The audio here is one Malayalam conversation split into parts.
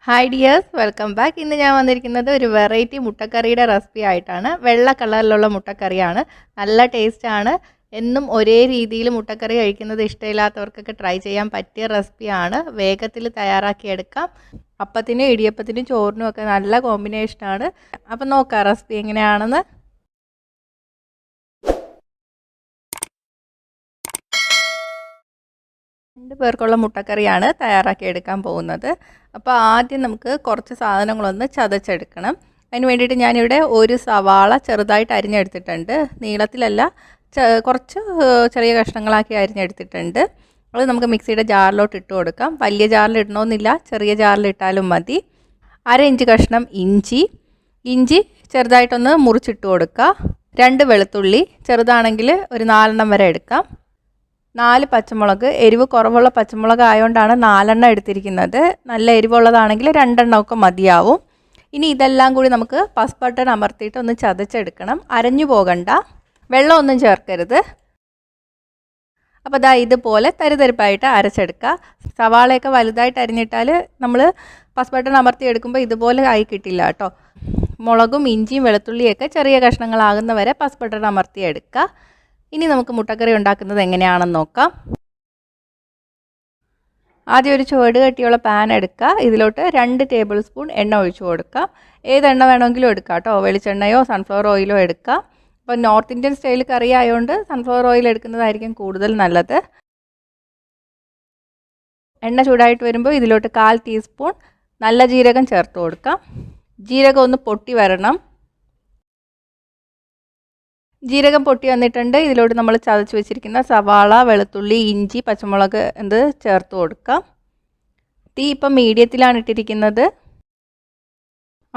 Hi dears, welcome back. ഇന്ന് ഞാൻ വന്നിരിക്കുന്നത് ഒരു വെറൈറ്റി മുട്ടക്കറിയുടെ റെസിപ്പി ആയിട്ടാണ്. വെള്ള കളറിലുള്ള മുട്ടക്കറിയാണ്. നല്ല ടേസ്റ്റാണ്. എന്നും ഒരേ രീതിയിൽ മുട്ടക്കറി കഴിക്കുന്നത് ഇഷ്ടമില്ലാത്തവർക്കൊക്കെ ട്രൈ ചെയ്യാൻ പറ്റിയ റെസിപ്പിയാണ്. വേഗത്തിൽ തയ്യാറാക്കിയെടുക്കാം. അപ്പത്തിനും ഇടിയപ്പത്തിനും ചോറിനും ഒക്കെ നല്ല കോമ്പിനേഷനാണ്. അപ്പം നോക്കാം റെസിപ്പി എങ്ങനെയാണെന്ന്. 2 പേർക്കുള്ള മുട്ടക്കറിയാണ് തയ്യാറാക്കിയെടുക്കാൻ പോകുന്നത്. അപ്പോൾ ആദ്യം നമുക്ക് കുറച്ച് സാധനങ്ങളൊന്ന് ചതച്ചെടുക്കണം. അതിന് വേണ്ടിയിട്ട് ഞാനിവിടെ ഒരു സവാള ചെറുതായിട്ട് അരിഞ്ഞെടുത്തിട്ടുണ്ട്. നീളത്തിലല്ല, കുറച്ച് ചെറിയ കഷ്ണങ്ങളാക്കി അരിഞ്ഞെടുത്തിട്ടുണ്ട്. അത് നമുക്ക് മിക്സിയുടെ ജാറിലോട്ട് ഇട്ട് കൊടുക്കാം. വലിയ ജാറിൽ ഇടണമെന്നില്ല, ചെറിയ ജാറിൽ ഇട്ടാലും മതി. 1/2 ഇഞ്ച് കഷ്ണം ഇഞ്ചി ചെറുതായിട്ടൊന്ന് മുറിച്ചിട്ട് കൊടുക്കുക. 2 വെളുത്തുള്ളി, ചെറുതാണെങ്കിൽ ഒരു 4 വരെ എടുക്കാം. 4 പച്ചമുളക്, എരിവ് കുറവുള്ള പച്ചമുളക് ആയതുകൊണ്ടാണ് 4 എടുത്തിരിക്കുന്നത്. നല്ല എരിവുള്ളതാണെങ്കിൽ 2 ഒക്കെ മതിയാവും. ഇനി ഇതെല്ലാം കൂടി നമുക്ക് പസ് ബട്ടൺ അമർത്തിയിട്ട് ഒന്ന് ചതച്ചെടുക്കണം. അരഞ്ഞു പോകണ്ട, വെള്ളമൊന്നും ചേർക്കരുത്. അപ്പോൾ ദാ ഇതുപോലെ തരിതരിപ്പായിട്ട് അരച്ചെടുക്കുക. സവാളയൊക്കെ വലുതായിട്ട് അരിഞ്ഞിട്ടാൽ നമ്മൾ പസ് ബട്ടൺ അമർത്തി എടുക്കുമ്പോൾ ഇതുപോലെ ആയി കിട്ടില്ല കേട്ടോ. മുളകും ഇഞ്ചിയും വെളുത്തുള്ളിയൊക്കെ ചെറിയ കഷ്ണങ്ങളാകുന്നവരെ പസ് ബട്ടൺ അമർത്തി എടുക്കുക. ഇനി നമുക്ക് മുട്ടക്കറി ഉണ്ടാക്കുന്നത് എങ്ങനെയാണെന്ന് നോക്കാം. ആദ്യം ഒരു ചുവട് കട്ടിയുള്ള പാൻ എടുക്കുക. ഇതിലോട്ട് 2 ടേബിൾ സ്പൂൺ എണ്ണ ഒഴിച്ചു കൊടുക്കാം. ഏതെണ്ണ വേണമെങ്കിലും എടുക്കാം കേട്ടോ. വെളിച്ചെണ്ണയോ സൺഫ്ലവർ ഓയിലോ എടുക്കാം. അപ്പോൾ നോർത്ത് ഇന്ത്യൻ സ്റ്റൈൽ കറി ആയതുകൊണ്ട് സൺഫ്ലവർ ഓയിൽ എടുക്കുന്നതായിരിക്കും കൂടുതൽ നല്ലത്. എണ്ണ ചൂടായിട്ട് വരുമ്പോൾ ഇതിലോട്ട് 1/4 ടീസ്പൂൺ നല്ല ജീരകം ചേർത്ത് കൊടുക്കാം. ജീരകം ഒന്ന് പൊട്ടി വരണം. ജീരകം പൊട്ടി വന്നിട്ടുണ്ട്. ഇതിലോട്ട് നമ്മൾ ചതച്ച് വെച്ചിരിക്കുന്ന സവാള, വെളുത്തുള്ളി, ഇഞ്ചി, പച്ചമുളക് ചേർത്ത് കൊടുക്കാം. തീ ഇപ്പം മീഡിയത്തിലാണ് ഇട്ടിരിക്കുന്നത്.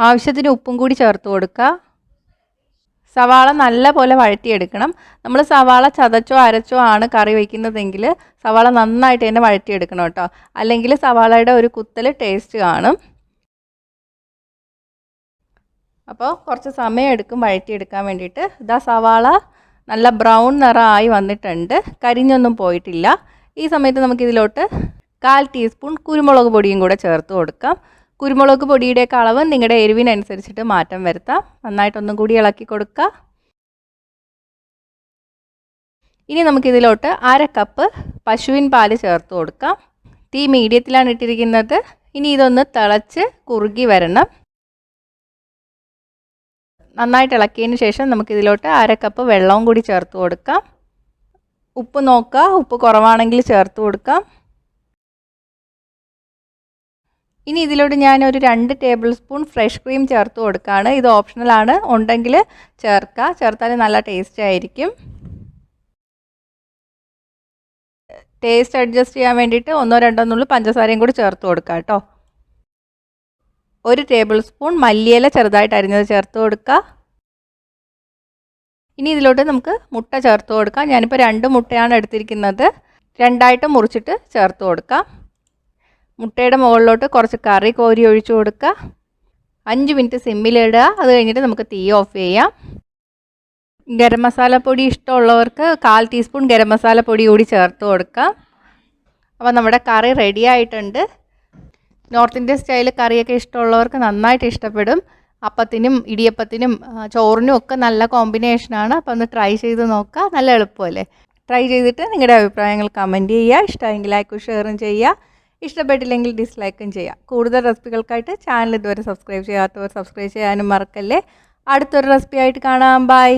ആവശ്യത്തിന് ഉപ്പും കൂടി ചേർത്ത് കൊടുക്കുക. സവാള നല്ല പോലെ വഴറ്റിയെടുക്കണം. നമ്മൾ സവാള ചതച്ചോ അരച്ചോ ആണ് കറി വയ്ക്കുന്നതെങ്കിൽ സവാള നന്നായിട്ട് തന്നെ വഴറ്റിയെടുക്കണം കേട്ടോ. അല്ലെങ്കിൽ സവാളയുടെ ഒരു കുത്തൽ ടേസ്റ്റ് കാണും. അപ്പോൾ കുറച്ച് സമയം എടുക്കും വഴറ്റിയെടുക്കാൻ വേണ്ടിയിട്ട്. ഇതാ സവാള നല്ല ബ്രൗൺ നിറമായി വന്നിട്ടുണ്ട്, കരിഞ്ഞൊന്നും പോയിട്ടില്ല. ഈ സമയത്ത് നമുക്കിതിലോട്ട് 1/4 ടീസ്പൂൺ കുരുമുളക് പൊടിയും കൂടെ ചേർത്ത് കൊടുക്കാം. കുരുമുളക് പൊടിയുടെയൊക്കെ അളവ് നിങ്ങളുടെ എരിവിനനുസരിച്ചിട്ട് മാറ്റം വരുത്താം. നന്നായിട്ടൊന്നും കൂടി ഇളക്കി കൊടുക്കുക. ഇനി നമുക്കിതിലോട്ട് 1/2 കപ്പ് പശുവിൻ പാല് ചേർത്ത് കൊടുക്കാം. തീ മീഡിയത്തിലാണ് ഇട്ടിരിക്കുന്നത്. ഇനി ഇതൊന്ന് തിളച്ച് കുറുകി വരണം. നന്നായിട്ട് ഇളക്കിയതിന് ശേഷം നമുക്കിതിലോട്ട് 1/2 കപ്പ് വെള്ളവും കൂടി ചേർത്ത് കൊടുക്കാം. ഉപ്പ് നോക്കുക, ഉപ്പ് കുറവാണെങ്കിൽ ചേർത്ത് കൊടുക്കാം. ഇനി ഇതിലോട്ട് ഞാനൊരു 2 ടേബിൾ സ്പൂൺ ഫ്രഷ് ക്രീം ചേർത്ത് കൊടുക്കുകയാണ്. ഇത് ഓപ്ഷണലാണ്, ഉണ്ടെങ്കിൽ ചേർത്താൽ നല്ല ടേസ്റ്റ് ആയിരിക്കും. ടേസ്റ്റ് അഡ്ജസ്റ്റ് ചെയ്യാൻ വേണ്ടിയിട്ട് 1-2 നുള്ളു പഞ്ചസാരയും കൂടി ചേർത്ത് കൊടുക്കാം കേട്ടോ. 1 ടേബിൾ സ്പൂൺ മല്ലിയില ചെറുതായിട്ട് അരിഞ്ഞത് ചേർത്ത് കൊടുക്കുക. ഇനി ഇതിലോട്ട് നമുക്ക് മുട്ട ചേർത്ത് കൊടുക്കാം. ഞാനിപ്പോൾ 2 മുട്ടയാണ് എടുത്തിരിക്കുന്നത്. 2ആയിട്ട് മുറിച്ചിട്ട് ചേർത്ത് കൊടുക്കാം. മുട്ടയുടെ മുകളിലോട്ട് കുറച്ച് കറി കോരി ഒഴിച്ചു കൊടുക്കുക. 5 മിനിറ്റ് സിമ്മിലിടുക. അത് കഴിഞ്ഞിട്ട് നമുക്ക് തീ ഓഫ് ചെയ്യാം. ഗരം മസാലപ്പൊടി ഇഷ്ടമുള്ളവർക്ക് 1/4 ടീസ്പൂൺ ഗരം മസാലപ്പൊടി കൂടി ചേർത്ത് കൊടുക്കാം. അപ്പോൾ നമ്മുടെ കറി റെഡി ആയിട്ടുണ്ട്. നോർത്ത് ഇന്ത്യൻ സ്റ്റൈൽ കറിയൊക്കെ ഇഷ്ടമുള്ളവർക്ക് നന്നായിട്ട് ഇഷ്ടപ്പെടും. അപ്പത്തിനും ഇടിയപ്പത്തിനും ചോറിനും ഒക്കെ നല്ല കോമ്പിനേഷനാണ്. അപ്പോൾ ഒന്ന് ട്രൈ ചെയ്ത് നോക്കുക. നല്ല എളുപ്പമല്ലേ. ട്രൈ ചെയ്തിട്ട് നിങ്ങളുടെ അഭിപ്രായങ്ങൾ കമൻറ്റ് ചെയ്യുക. ഇഷ്ടമെങ്കിൽ ലൈക്കും ഷെയറും ചെയ്യുക. ഇഷ്ടപ്പെട്ടില്ലെങ്കിൽ ഡിസ്ലൈക്കും ചെയ്യുക. കൂടുതൽ റെസിപ്പികൾക്കായിട്ട് ചാനൽ ഇതുവരെ സബ്സ്ക്രൈബ് ചെയ്യാത്തവർ സബ്സ്ക്രൈബ് ചെയ്യാനും മറക്കല്ലേ. അടുത്തൊരു റെസിപ്പി ആയിട്ട് കാണാം. ബൈ.